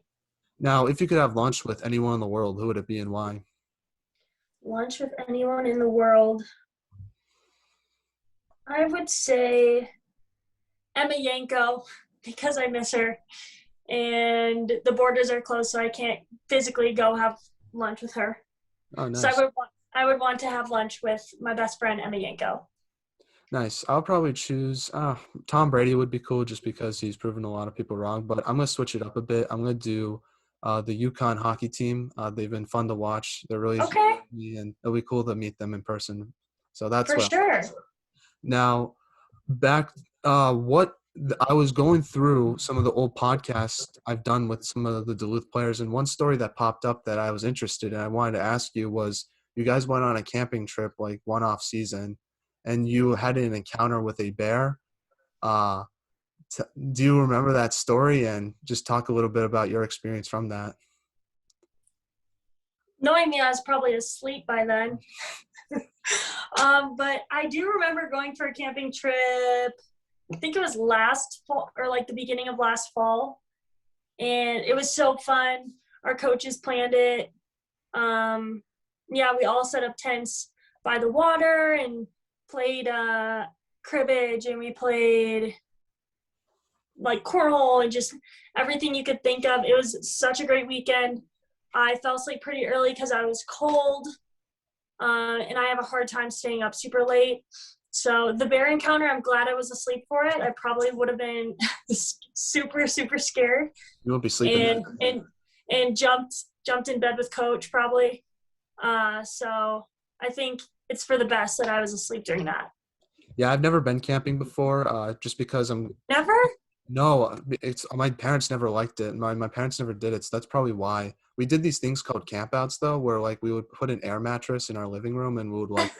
A: Now, if you could have lunch with anyone in the world, who would it be and why?
B: Lunch with anyone in the world. I would say Emma Yanko because I miss her. And the borders are closed, so I can't physically go have lunch with her.
A: Oh, nice.
B: So I would want to have lunch with my best friend Emma Yanko.
A: Nice. I'll probably choose Tom Brady would be cool just because he's proven a lot of people wrong. But I'm gonna switch it up a bit. I'm gonna do the Yukon hockey team. They've been fun to watch. They're really
B: Okay.
A: funny, and it'll be cool to meet them in person. So that's
B: For
A: what.
B: sure.
A: Now, back what I was going through some of the old podcasts I've done with some of the Duluth players, and one story that popped up that I was interested in, I wanted to ask you was you guys went on a camping trip like one off season, and you had an encounter with a bear. Uh, do you remember that story and just talk a little bit about your experience from that?
B: Knowing me, I was probably asleep by then. But I do remember going for a camping trip. I think it was last fall or like the beginning of last fall. and it was so fun. Our coaches planned it. Yeah, we all set up tents by the water and played cribbage, and we played like cornhole and just everything you could think of. It was such a great weekend. I fell asleep pretty early because I was cold, and I have a hard time staying up super late. So the bear encounter, I'm glad I was asleep for it. I probably would have been super, super scared.
A: You won't be sleeping
B: and
A: that night.
B: and jumped in bed with coach probably. So I think it's for the best that I was asleep during that.
A: Yeah, I've never been camping before, just because I'm
B: Never?
A: no, it's my parents never liked it. My parents never did it, so that's probably why. We did these things called campouts though, where like we would put an air mattress in our living room and we would like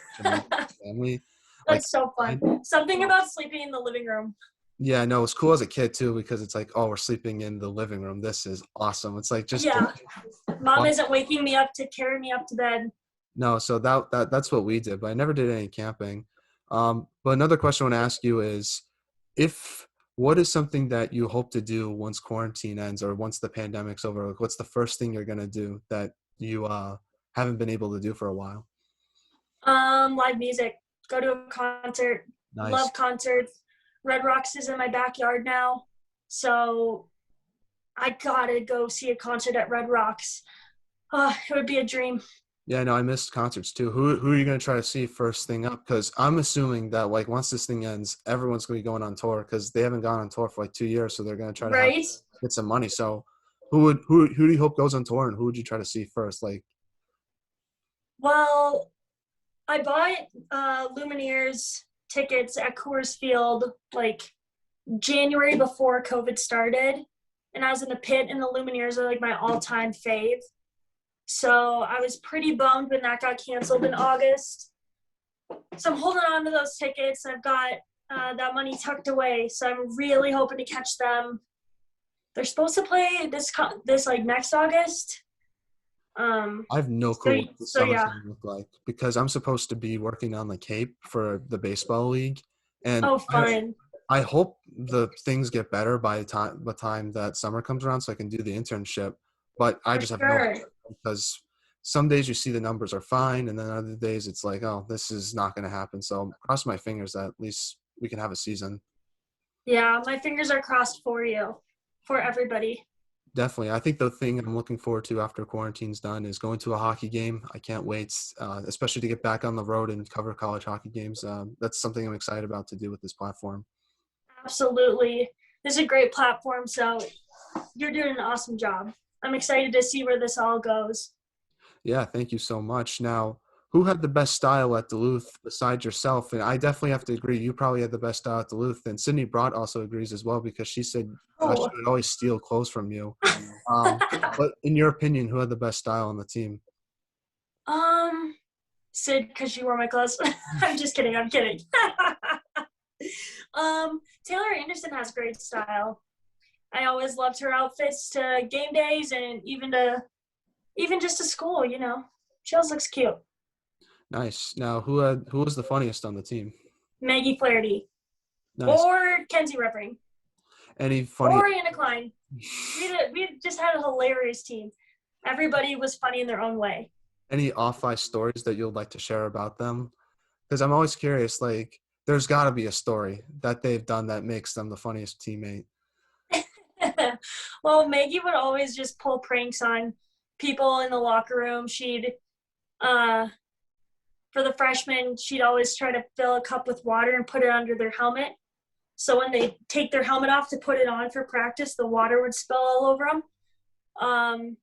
A: family like
B: That's so fun.
A: outside.
B: Something about sleeping in the living room.
A: Yeah, no, it's cool as a kid too because it's like, oh, we're sleeping in the living room. This is awesome. It's like just
B: Yeah. Mom
A: well,
B: isn't waking me up to carry me up to bed.
A: no, so that's what we did, but I never did any camping. But another question I want to ask you is, if what is something that you hope to do once quarantine ends or once the pandemic's over? Like, what's the first thing you're gonna do that you haven't been able to do for a while?
B: Live music. Go to a concert.
A: Nice.
B: Love concerts. Red Rocks is in my backyard now. So I gotta go see a concert at Red Rocks. It would be a dream.
A: Yeah, no, I missed concerts too. Who are you gonna try to see first thing up? Because I'm assuming that like once this thing ends, everyone's gonna be going on tour because they haven't gone on tour for like 2 years, so they're gonna try to have
B: Right?
A: get some money. So who do you hope goes on tour and who would you try to see first? Like,
B: Well, I bought Lumineers tickets at Coors Field like January before COVID started, and I was in the pit, and the Lumineers are like my all-time fave. So I was pretty bummed when that got canceled in August. So I'm holding on to those tickets. I've got that money tucked away, so I'm really hoping to catch them. They're supposed to play this like next August.
A: I have no
B: So
A: clue what the
B: so
A: summer's
B: yeah.
A: gonna look like because I'm supposed to be working on the Cape for the baseball league, and
B: Oh, fun.
A: I hope the things get better by the time that summer comes around so I can do the internship. But I
B: For
A: just have no
B: sure.
A: idea because some days you see the numbers are fine, and then other days it's like, oh, this is not going to happen. So cross my fingers that at least we can have a season.
B: Yeah, my fingers are crossed for you, for everybody.
A: Definitely. I think the thing I'm looking forward to after quarantine's done is going to a hockey game. I can't wait, especially to get back on the road and cover college hockey games. That's something I'm excited about to do with this platform.
B: Absolutely. This is a great platform, so you're doing an awesome job. I'm excited to see where this all goes.
A: Yeah, thank you so much. Now, who had the best style at Duluth besides yourself? And I definitely have to agree, you probably had the best style at Duluth. And Sydney Brott also agrees as well because she said she
B: Oh.
A: would always steal clothes from you. Um, but in your opinion, who had the best style on the team?
B: um, Sid, because you wore my clothes. I'm just kidding. I'm kidding. Taylor Anderson has great style. I always loved her outfits to game days and even just to school. She always looks cute.
A: Nice. Now, who was the funniest on the team?
B: Maggie Flaherty
A: Nice.
B: or Kenzie Reppering
A: Any funny
B: or Anna Klein. We just had a hilarious team. Everybody was funny in their own way.
A: any off-ice stories that you'd like to share about them? Because I'm always curious. Like, there's got to be a story that they've done that makes them the funniest teammate.
B: Well, Maggie would always just pull pranks on people in the locker room. She'd uh for the freshmen, she'd always try to fill a cup with water and put it under their helmet. So when they take their helmet off to put it on for practice, the water would spill all over them.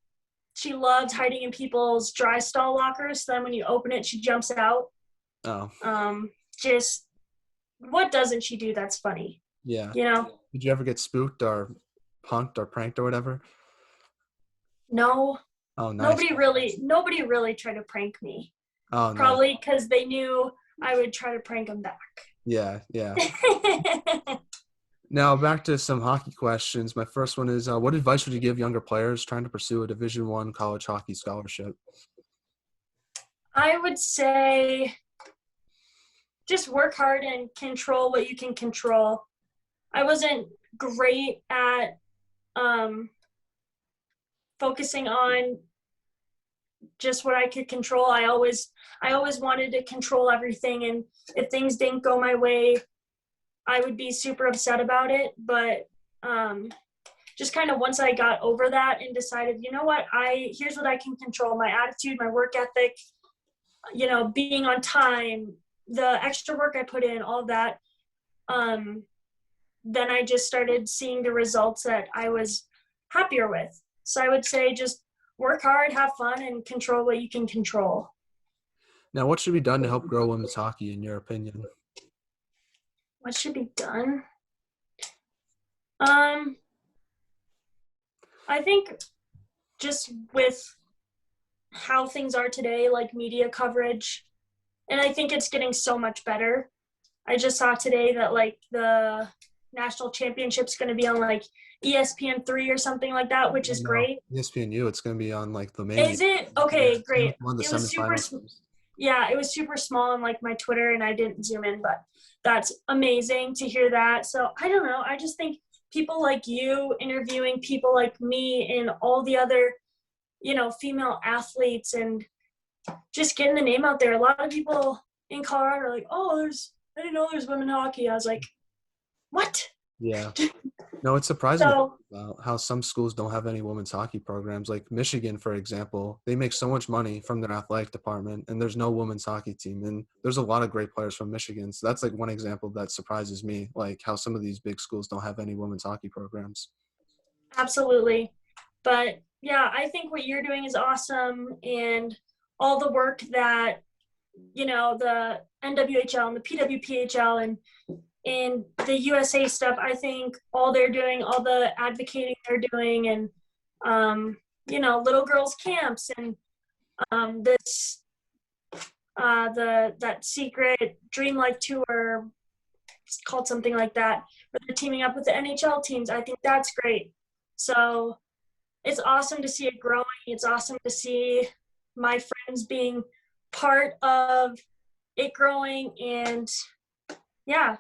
B: She loved hiding in people's dry stall lockers. So then when you open it, she jumps out.
A: Oh,
B: Just what doesn't she do that's funny?
A: yeah.
B: You know?
A: Did you ever get spooked or punked or pranked or whatever?
B: No,
A: Oh, nice.
B: nobody really tried to prank me.
A: Oh, nice.
B: Probably because they knew I would try to prank them back.
A: Yeah, yeah. Now back to some hockey questions. My first one is, what advice would you give younger players trying to pursue a Division I college hockey scholarship?
B: I would say just work hard and control what you can control. I wasn't great at focusing on just what I could control. I always wanted to control everything, and if things didn't go my way, I would be super upset about it. But just kind of once I got over that and decided, you know what, here's what I can control: my attitude, my work ethic, being on time, the extra work I put in, all of that. Then I just started seeing the results that I was happier with. So I would say just work hard, have fun, and control what you can control.
A: Now, what should be done to help grow women's hockey, in your opinion?
B: What should be done? I think just with how things are today, like media coverage, and I think it's getting so much better. I just saw today that like the national championship's going to be on like ESPN3 or something like that, which is
A: No,
B: great.
A: ESPNU, it's going to be on like the main.
B: Is it? Okay, great.
A: On the
B: It was super,
A: semifinals.
B: yeah, it was super small on like my Twitter and I didn't zoom in, but that's amazing to hear that. So I don't know. I just think people like you interviewing people like me and all the other, female athletes and just getting the name out there. A lot of people in Colorado are like, oh, I didn't know there's women hockey. I was like, what?
A: Yeah. No, it's surprising
B: So
A: about how some schools don't have any women's hockey programs. Like Michigan, for example, they make so much money from their athletic department, and there's no women's hockey team. And there's a lot of great players from Michigan. So that's like one example that surprises me, like how some of these big schools don't have any women's hockey programs.
B: absolutely. But yeah, I think what you're doing is awesome. And all the work that, the NWHL and the PWPHL and the USA stuff, I think all they're doing, all the advocating they're doing, and little girls camps and this that secret Dream Life tour, it's called something like that, where they're teaming up with the NHL teams. I think that's great. So it's awesome to see it growing. It's awesome to see my friends being part of it growing, and yeah,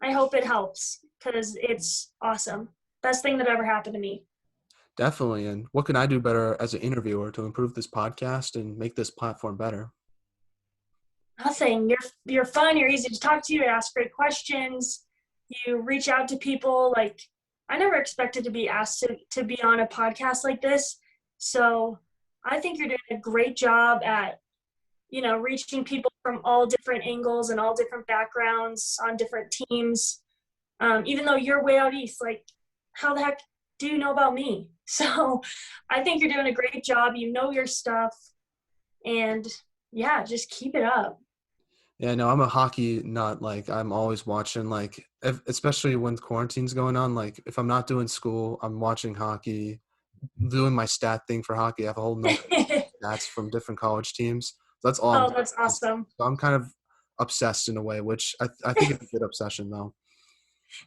B: I hope it helps because it's awesome. Best thing that ever happened to me.
A: Definitely. And what can I do better as an interviewer to improve this podcast and make this platform better?
B: Nothing. You're fun. You're easy to talk to. You ask great questions. You reach out to people. Like, I never expected to be asked to be on a podcast like this. So I think you're doing a great job at, reaching people from all different angles and all different backgrounds on different teams. Even though you're way out east, like, how the heck do you know about me? So I think you're doing a great job. You know your stuff. And yeah, just keep it up.
A: Yeah, no, I'm a hockey nut. Like, I'm always watching, like, especially when quarantine's going on. Like, if I'm not doing school, I'm watching hockey, doing my stat thing for hockey. I have a whole notebook of stats from different college teams. So that's all I'm
B: Oh,
A: doing.
B: that's awesome.
A: So I'm kind of obsessed in a way, which I think it's a good obsession, though.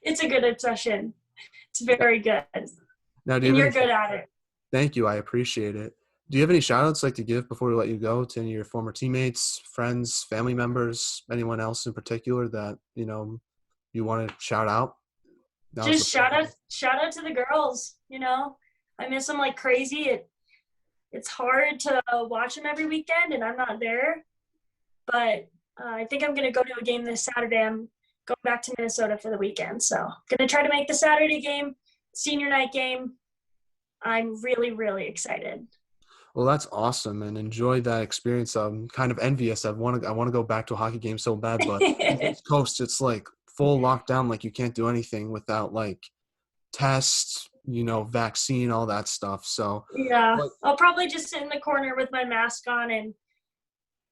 B: It's a good obsession. It's very good.
A: Now, do you
B: And
A: have
B: you're
A: any
B: good at it.
A: Thank you. I appreciate it. Do you have any shout outs like to give before we let you go to any of your former teammates, friends, family members, anyone else in particular that, you want to shout out?
B: Just shout out to the girls, I miss them like crazy. It's hard to watch them every weekend and I'm not there. But I think I'm going to go to a game this Saturday. I'm going back to Minnesota for the weekend. So I'm going to try to make the Saturday game, senior night game. I'm really, really excited.
A: Well, that's awesome, and enjoy that experience. I'm kind of envious. I want to go back to a hockey game so bad, but East Coast, it's like full lockdown. Like you can't do anything without like tests, vaccine, all that stuff. So
B: Yeah,
A: but
B: I'll probably just sit in the corner with my mask on,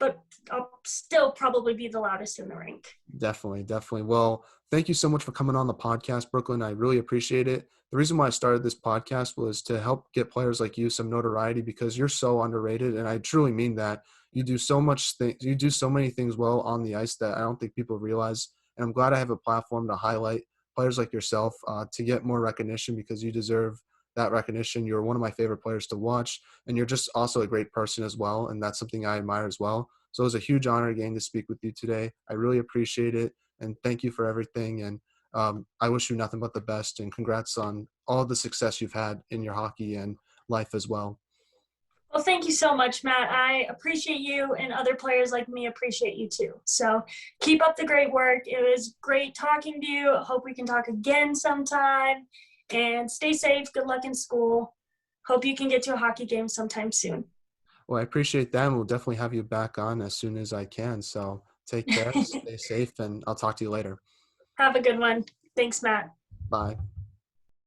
B: but I'll still probably be the loudest in the rink.
A: definitely, definitely. Well, thank you so much for coming on the podcast, Brooklyn. I really appreciate it. The reason why I started this podcast was to help get players like you some notoriety because you're so underrated, and I truly mean that. You do so much you do so many things well on the ice that I don't think people realize. And I'm glad I have a platform to highlight players like yourself to get more recognition because you deserve that recognition. You're one of my favorite players to watch, and you're just also a great person as well, and that's something I admire as well. So it was a huge honor again to speak with you today. I really appreciate it, and thank you for everything. And I wish you nothing but the best, and congrats on all the success you've had in your hockey and life as well.
B: Well, thank you so much, Matt. I appreciate you, and other players like me appreciate you too. So keep up the great work. It was great talking to you. Hope we can talk again sometime. And stay safe. Good luck in school. Hope you can get to a hockey game sometime soon.
A: Well, I appreciate that, and we'll definitely have you back on as soon as I can. So take care, stay safe, and I'll talk to you later.
B: Have a good one. Thanks, Matt.
A: Bye.